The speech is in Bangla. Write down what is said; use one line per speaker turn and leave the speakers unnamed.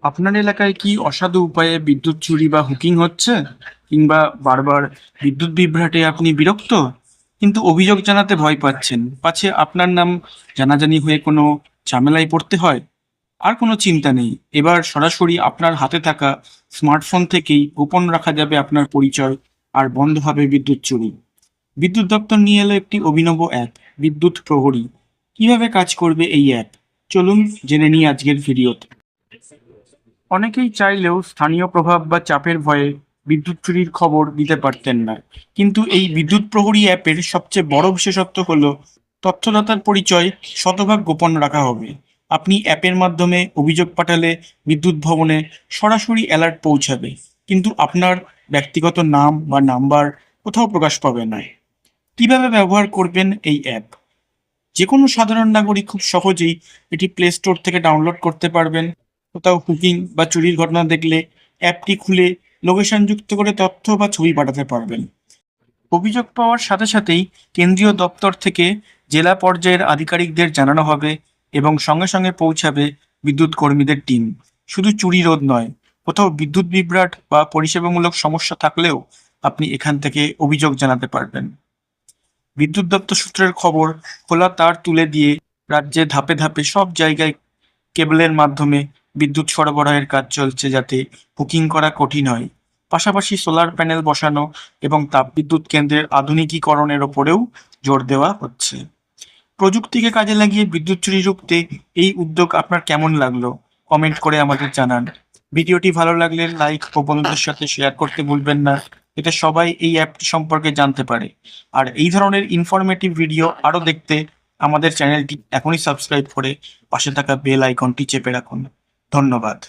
আপনার এলাকায় কি অসাধু উপায়ে বিদ্যুৎ চুরি বা হুকিং হচ্ছে, কিংবা বারবার বিদ্যুৎ বিভ্রাটে আপনি বিরক্ত কিন্তু অভিযোগ জানাতে ভয় পাচ্ছেন, পাছে আপনার নাম জানাজানি হয়ে কোনো ঝামেলায় পড়তে হয়? আর কোনো চিন্তা নেই, এবার সরাসরি আপনার হাতে থাকা স্মার্টফোন থেকেই গোপন রাখা যাবে আপনার পরিচয়, আর বন্ধ হবে বিদ্যুৎ চুরি। বিদ্যুৎ দপ্তর নিয়ে এলো একটি অভিনব অ্যাপ, বিদ্যুৎ প্রহরী। কিভাবে কাজ করবে এই অ্যাপ, চলুন জেনে নিই আজকের ভিডিওতে। অনেকেই চাইলেও স্থানীয় প্রভাব বা চাপের ভয়ে বিদ্যুৎ চুরির খবর দিতে পারতেন না, কিন্তু এই বিদ্যুৎ প্রহরী অ্যাপের সবচেয়ে বড় বিশেষত্ব হলো তথ্যদাতার পরিচয় শতভাগ গোপন রাখা হবে। আপনি অ্যাপের মাধ্যমে অভিযোগ পাঠালে বিদ্যুৎ ভবনে সরাসরি অ্যালার্ট পৌঁছাবে, কিন্তু আপনার ব্যক্তিগত নাম বা নাম্বার কোথাও প্রকাশ পাবে না। কিভাবে ব্যবহার করবেন এই অ্যাপ? যে কোনো সাধারণ নাগরিক খুব সহজেই এটি প্লে স্টোর থেকে ডাউনলোড করতে পারবেন। কোথাও হুকিং বা চুরির ঘটনা দেখলে অ্যাপটি খুলে লোকেশন যুক্ত করে তথ্য বা ছবি পাঠাতে পারবেন। অভিযোগ পাওয়ার সাথে সাথেই কেন্দ্রীয় দপ্তর থেকে জেলা পর্যায়ের আধিকারিকদের জানানো হবে, এবং সঙ্গে সঙ্গে পৌঁছাবে বিদ্যুৎ কর্মীদের টিম। শুধু চুরি রোধ নয়, কোথাও বিদ্যুৎ বিভ্রাট বা পরিষেবামূলক সমস্যা থাকলেও আপনি এখান থেকে অভিযোগ জানাতে পারবেন। বিদ্যুৎ দপ্তর সূত্রের খবর, খোলা তার তুলে দিয়ে রাজ্যে ধাপে ধাপে সব জায়গায় কেবলের মাধ্যমে বিদ্যুৎ সরবরাহের কাজ চলছে, যাতে বুকিং করা কঠিন হয়। পাশাপাশি সোলার প্যানেল বসানো এবং তাপবিদ্যুৎ কেন্দ্রের আধুনিকীকরণের ওপরেও জোর দেওয়া হচ্ছে। প্রযুক্তিকে কাজে লাগিয়ে বিদ্যুৎ চুরি রুখতে এই উদ্যোগ আপনার কেমন লাগলো, কমেন্ট করে আমাদের জানান। ভিডিওটি ভালো লাগলে লাইক ও বন্ধুদের সাথে শেয়ার করতে ভুলবেন না, এতে সবাই এই অ্যাপটি সম্পর্কে জানতে পারে। আর এই ধরনের ইনফরমেটিভ ভিডিও আরও দেখতে আমাদের চ্যানেলটি এখনই সাবস্ক্রাইব করে পাশে থাকা বেল আইকনটি চেপে রাখুন। ধন্যবাদ।